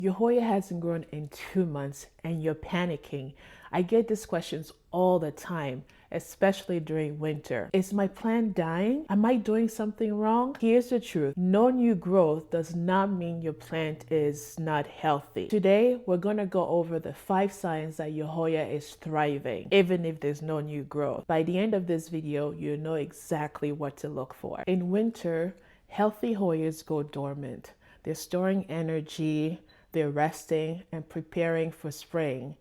Your Hoya hasn't grown in 2 months and you're panicking. I get these questions all the time, especially during winter. Is my plant dying? Am I doing something wrong? Here's the truth. No new growth does not mean your plant is not healthy. Today, we're going to go over the 5 signs that your Hoya is thriving, even if there's no new growth. By the end of this video, you'll know exactly what to look for. In winter, healthy Hoyas go dormant. They're storing energy, they're resting and preparing for spring.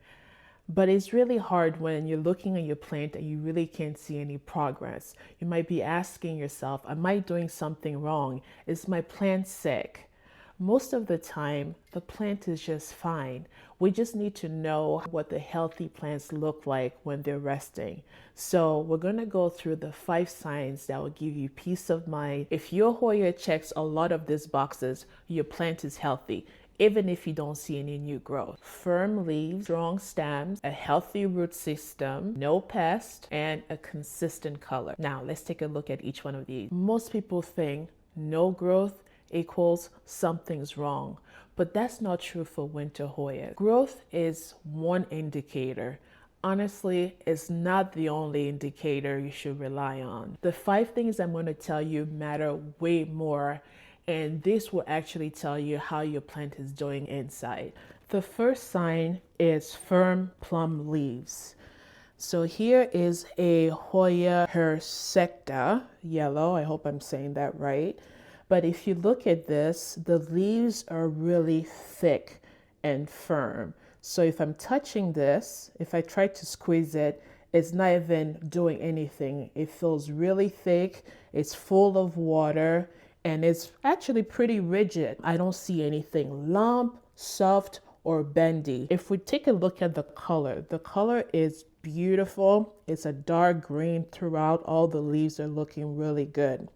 But it's really hard when you're looking at your plant and you really can't see any progress. You might be asking yourself, am I doing something wrong? Is my plant sick? Most of the time, the plant is just fine. We just need to know what the healthy plants look like when they're resting. So we're going to go through the 5 signs that will give you peace of mind. If your Hoya checks a lot of these boxes, your plant is healthy, even if you don't see any new growth. Firm leaves, strong stems, a healthy root system, no pests, and a consistent color. Now, let's take a look at each one of these. Most people think no growth equals something's wrong, but that's not true for winter Hoya. Growth is one indicator. Honestly, it's not the only indicator you should rely on. The 5 things I'm going to tell you matter way more, and this will actually tell you how your plant is doing inside. The first sign is firm plump leaves. So here is a Hoya hirsecta, yellow. I hope I'm saying that right. But if you look at this, the leaves are really thick and firm. So if I'm touching this, if I try to squeeze it, it's not even doing anything. It feels really thick, it's full of water, and it's actually pretty rigid. I don't see anything lump, soft, or bendy. If we take a look at the color is beautiful. It's a dark green throughout. All the leaves are looking really good.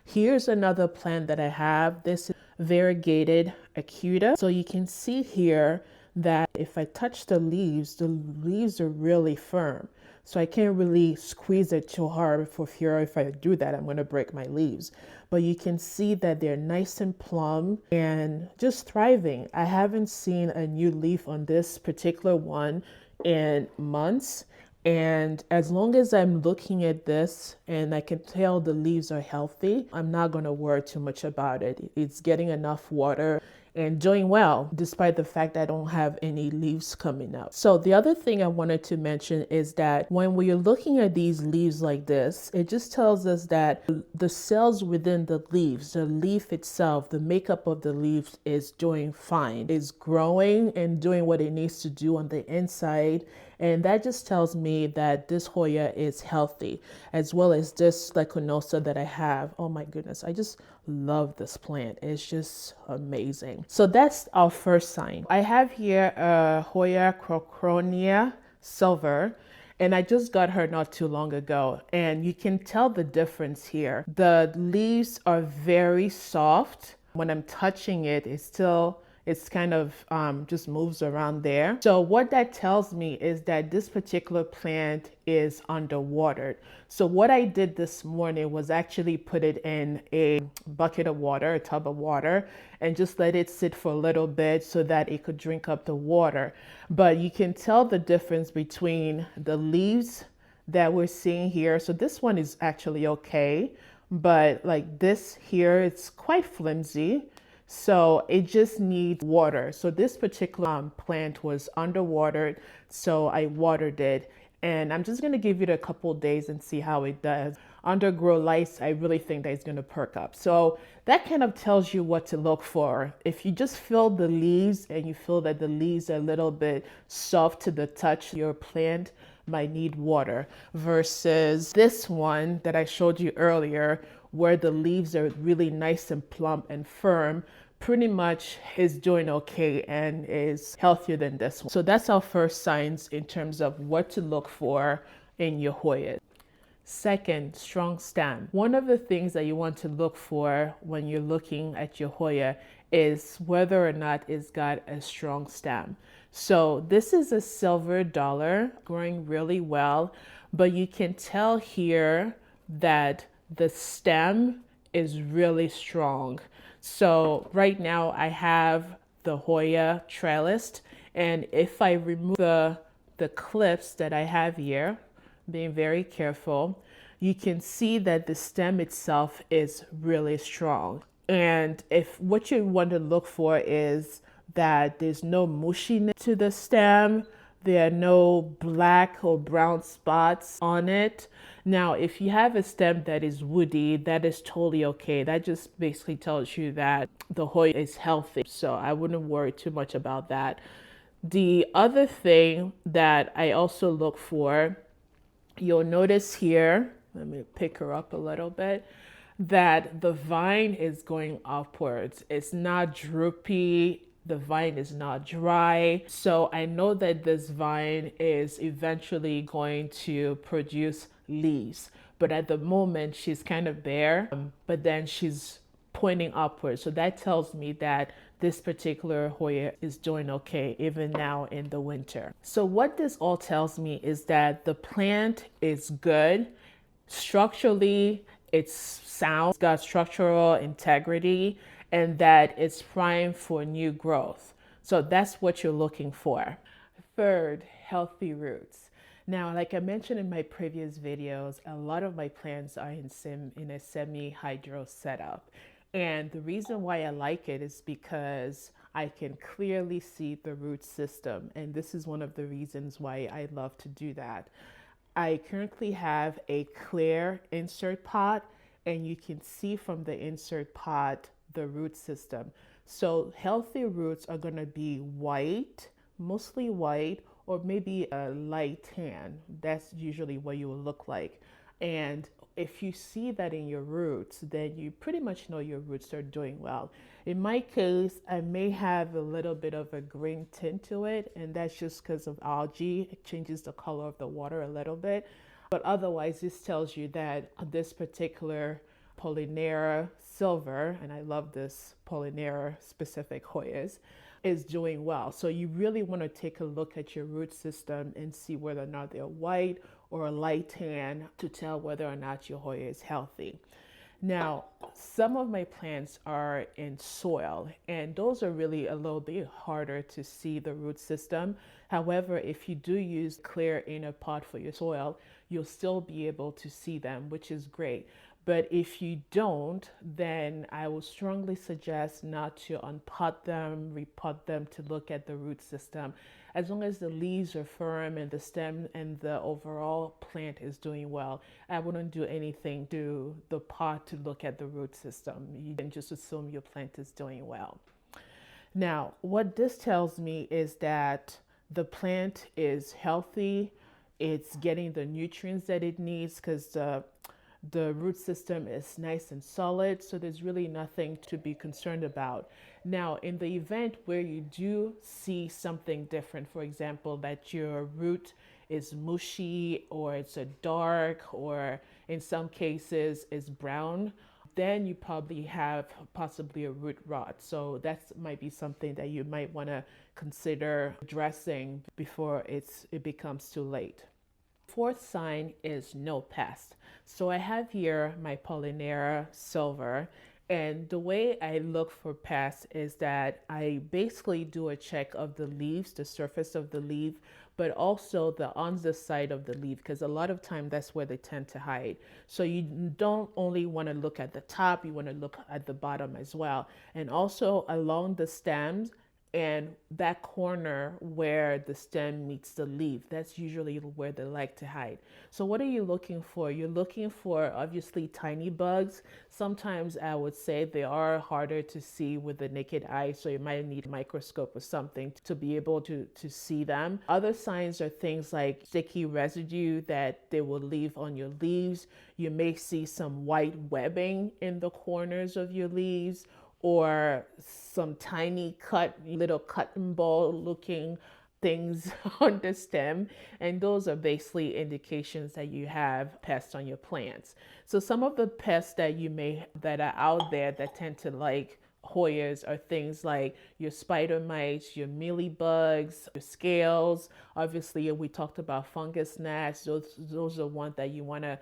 Here's another plant that I have. This is variegated acuta. So you can see here that if I touch the leaves are really firm. So I can't really squeeze it too hard for fear if I do that, I'm going to break my leaves. But you can see that they're nice and plump and just thriving. I haven't seen a new leaf on this particular one in months. And as long as I'm looking at this and I can tell the leaves are healthy, I'm not going to worry too much about it. It's getting enough water and doing well, despite the fact I don't have any leaves coming up. So the other thing I wanted to mention is that when we are looking at these leaves like this, it just tells us that the cells within the leaves, the leaf itself, the makeup of the leaves is doing fine. It's growing and doing what it needs to do on the inside. And that just tells me that this Hoya is healthy, as well as this Leconosa that I have. Oh my goodness, I just love this plant. It's just amazing. So that's our first sign. I have here a Hoya Croconia Silver, and I just got her not too long ago. And you can tell the difference here. The leaves are very soft. When I'm touching it, it's kind of just moves around there. So what that tells me is that this particular plant is underwatered. So what I did this morning was actually put it in a bucket of water, a tub of water, and just let it sit for a little bit so that it could drink up the water. But you can tell the difference between the leaves that we're seeing here. So this one is actually okay, but like this here, it's quite flimsy. So it just needs water. So this particular plant was underwatered, so I watered it. And I'm just going to give it a couple days and see how it does. Undergrow lights, I really think that it's going to perk up. So that kind of tells you what to look for. If you just feel the leaves and you feel that the leaves are a little bit soft to the touch, your plant might need water. Versus this one that I showed you earlier, where the leaves are really nice and plump and firm, pretty much is doing okay and is healthier than this one. So that's our first signs in terms of what to look for in your Hoya. Second, strong stem. One of the things that you want to look for when you're looking at your Hoya is whether or not it's got a strong stem. So this is a silver dollar growing really well, but you can tell here that the stem is really strong. So right now I have the Hoya trellis. And if I remove the clips that I have here, being very careful, you can see that the stem itself is really strong. And if what you want to look for is that there's no mushiness to the stem, there are no black or brown spots on it. Now, if you have a stem that is woody, that is totally okay. That just basically tells you that the Hoya is healthy. So I wouldn't worry too much about that. The other thing that I also look for, you'll notice here, let me pick her up a little bit, that the vine is going upwards. It's not droopy. The vine is not dry. So I know that this vine is eventually going to produce leaves. But at the moment, she's kind of bare, but then she's pointing upwards. So that tells me that this particular Hoya is doing okay, even now in the winter. So what this all tells me is that the plant is good. Structurally, it's sound, it's got structural integrity, and that it's primed for new growth. So that's what you're looking for. Third, healthy roots. Now, like I mentioned in my previous videos, a lot of my plants are in a semi-hydro setup. And the reason why I like it is because I can clearly see the root system. And this is one of the reasons why I love to do that. I currently have a clear insert pot, and you can see from the insert pot the root system. So healthy roots are going to be white, mostly white, or maybe a light tan. That's usually what you will look like. And if you see that in your roots, then you pretty much know your roots are doing well. In my case, I may have a little bit of a green tint to it, and that's just because of algae. It changes the color of the water a little bit. But otherwise, this tells you that this particular Polyneura silver, and I love this Polyneura specific Hoyas, is doing well. So you really want to take a look at your root system and see whether or not they're white or a light tan to tell whether or not your Hoya is healthy. Now, some of my plants are in soil, and those are really a little bit harder to see the root system. However, if you do use clear inner pot for your soil, you'll still be able to see them, which is great. But if you don't, then I would strongly suggest not to unpot them, repot them to look at the root system. As long as the leaves are firm and the stem and the overall plant is doing well, I wouldn't do anything to the pot to look at the root system. You can just assume your plant is doing well. Now, what this tells me is that the plant is healthy. It's getting the nutrients that it needs because the root system is nice and solid, so there's really nothing to be concerned about. Now, in the event where you do see something different, for example, that your root is mushy or it's a dark or in some cases is brown, then you probably have possibly a root rot. So that might be something that you might want to consider addressing before it becomes too late. Fourth sign is no pest. So I have here my Polyneura silver, and the way I look for pests is that I basically do a check of the leaves, the surface of the leaf, but also the underside of the leaf, because a lot of time that's where they tend to hide. So you don't only want to look at the top, you want to look at the bottom as well, and also along the stems and that corner where the stem meets the leaf. That's usually where they like to hide. So what are you looking for? You're looking for obviously tiny bugs. Sometimes I would say they are harder to see with the naked eye, so you might need a microscope or something to be able to see them. Other signs are things like sticky residue that they will leave on your leaves. You may see some white webbing in the corners of your leaves, or some tiny little cotton ball looking things on the stem. And those are basically indications that you have pests on your plants. So some of the pests that are out there that tend to like Hoyas are things like your spider mites, your mealybugs, your scales. Obviously, we talked about fungus gnats. Those are ones that you want to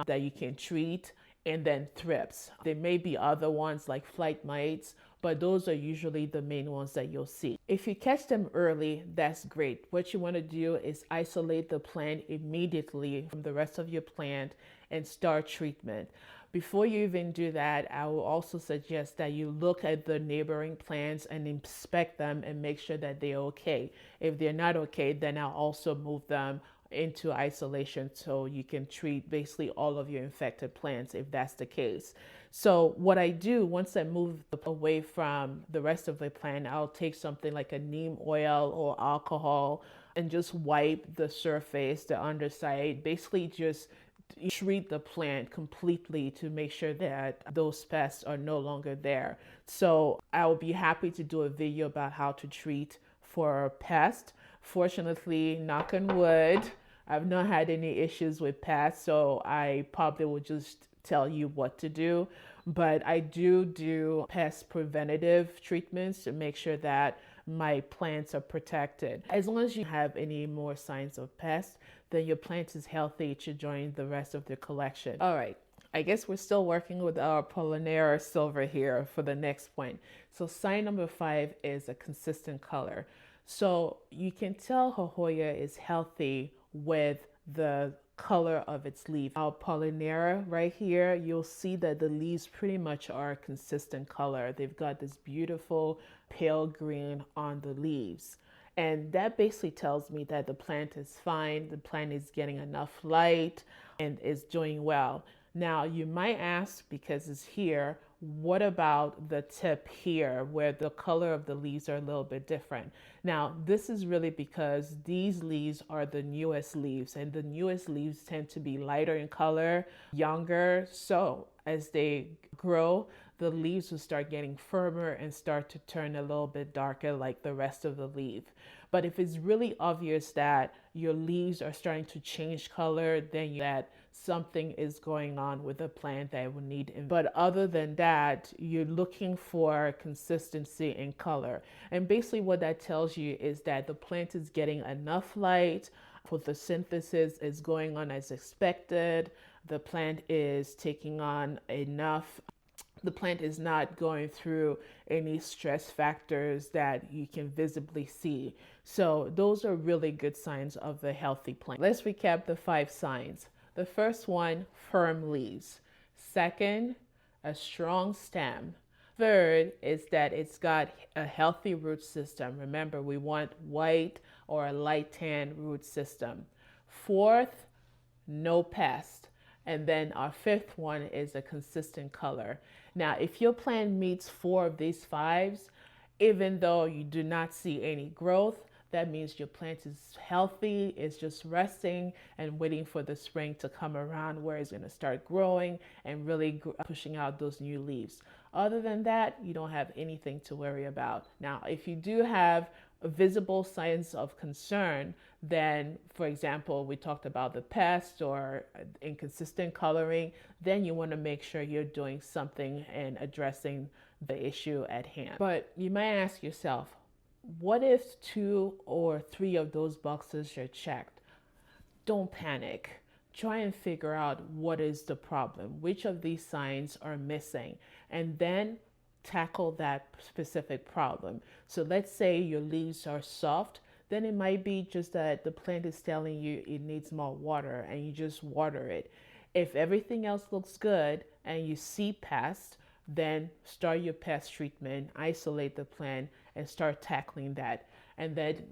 that you can treat. And then thrips. There may be other ones like flight mites, but those are usually the main ones that you'll see. If you catch them early, that's great. What you want to do is isolate the plant immediately from the rest of your plant and start treatment. Before you even do that, I will also suggest that you look at the neighboring plants and inspect them and make sure that they're okay. If they're not okay, then I'll also move them into isolation so you can treat basically all of your infected plants if that's the case. So what I do once I move away from the rest of the plant, I'll take something like a neem oil or alcohol and just wipe the surface, the underside, basically just treat the plant completely to make sure that those pests are no longer there. So I will be happy to do a video about how to treat for pests. Fortunately, knock on wood, I've not had any issues with pests, so I probably will just tell you what to do. But I do pest preventative treatments to make sure that my plants are protected. As long as you have any more signs of pests, then your plant is healthy to join the rest of the collection. All right, I guess we're still working with our Apollinaire silver here for the next point. So sign number 5 is a consistent color. So you can tell Hoya is healthy with the color of its leaf. Our Apollinaire right here, you'll see that the leaves pretty much are a consistent color. They've got this beautiful pale green on the leaves. And that basically tells me that the plant is fine, the plant is getting enough light and is doing well. Now you might ask, because it's here, what about the tip here where the color of the leaves are a little bit different? Now this is really because these leaves are the newest leaves, and the newest leaves tend to be lighter in color, younger. So as they grow, the leaves will start getting firmer and start to turn a little bit darker like the rest of the leaf. But if it's really obvious that your leaves are starting to change color, then that something is going on with the plant that will need. But other than that, you're looking for consistency in color. And basically what that tells you is that the plant is getting enough light, photosynthesis is going on as expected, the plant is taking on enough, the plant is not going through any stress factors that you can visibly see. So those are really good signs of a healthy plant. Let's recap the 5 signs. The first one, firm leaves. Second, a strong stem. Third is that it's got a healthy root system. Remember, we want white or a light tan root system. Fourth, no pest. And then our 5th one is a consistent color. Now, if your plant meets 4 of these 5s, even though you do not see any growth, that means your plant is healthy, it's just resting and waiting for the spring to come around where it's going to start growing and really pushing out those new leaves. Other than that, you don't have anything to worry about. Now, if you do have visible signs of concern, then, for example, we talked about the pest or inconsistent coloring, then you want to make sure you're doing something and addressing the issue at hand. But you might ask yourself, what if 2 or 3 of those boxes are checked? Don't panic. Try and figure out what is the problem, which of these signs are missing, and then tackle that specific problem. So let's say your leaves are soft, then it might be just that the plant is telling you it needs more water and you just water it. If everything else looks good and you see pests, then start your pest treatment, isolate the plant, and start tackling that. And then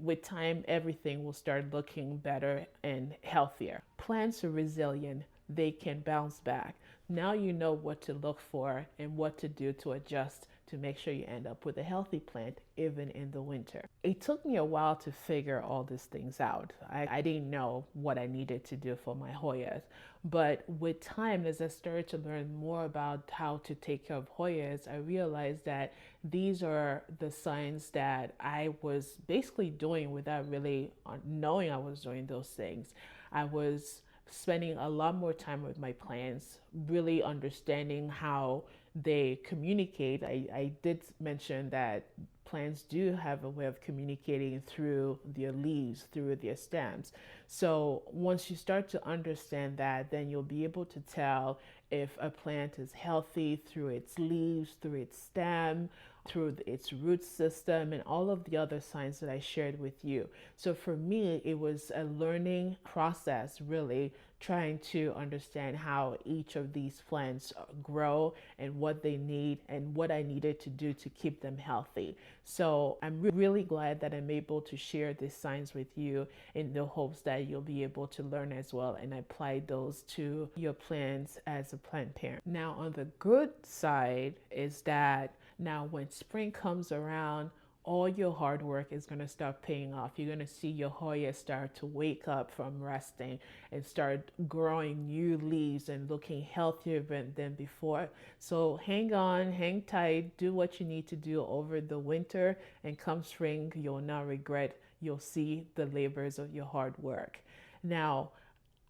with time, everything will start looking better and healthier. Plants are resilient. They can bounce back. Now you know what to look for and what to do to adjust to make sure you end up with a healthy plant even in the winter. It took me a while to figure all these things out. I didn't know what I needed to do for my Hoyas. But with time, as I started to learn more about how to take care of Hoyas, I realized that these are the signs that I was basically doing without really knowing I was doing those things. I was spending a lot more time with my plants, really understanding how they communicate. I did mention that plants do have a way of communicating through their leaves, through their stems. So once you start to understand that, then you'll be able to tell if a plant is healthy through its leaves, through its stem, through its root system, and all of the other signs that I shared with you. So for me, it was a learning process, really, trying to understand how each of these plants grow and what they need and what I needed to do to keep them healthy. So I'm really glad that I'm able to share these signs with you in the hopes that you'll be able to learn as well and apply those to your plants as a plant parent. Now, on the good side is that now when spring comes around, all your hard work is going to start paying off. You're going to see your Hoya start to wake up from resting and start growing new leaves and looking healthier than before. So hang on, hang tight, do what you need to do over the winter, and come spring, you'll not regret. You'll see the labors of your hard work. Now,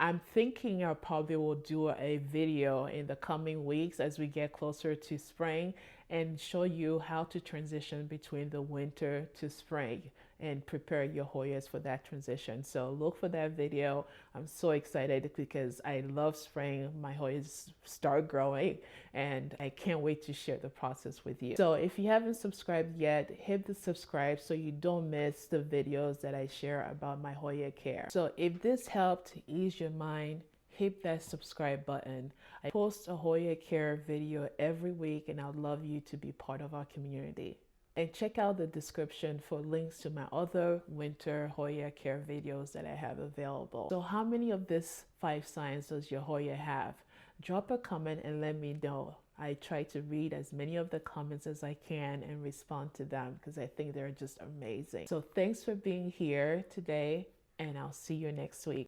I'm thinking I probably will do a video in the coming weeks as we get closer to spring and show you how to transition between the winter to spring and prepare your Hoyas for that transition. So look for that video. I'm so excited because I love spring. My Hoyas start growing and I can't wait to share the process with you. So if you haven't subscribed yet, hit the subscribe so you don't miss the videos that I share about my Hoya care. So if this helped ease your mind, hit that subscribe button. I post a Hoya care video every week and I'd love you to be part of our community. And check out the description for links to my other winter Hoya care videos that I have available. So how many of these 5 signs does your Hoya have? Drop a comment and let me know. I try to read as many of the comments as I can and respond to them because I think they're just amazing. So thanks for being here today and I'll see you next week.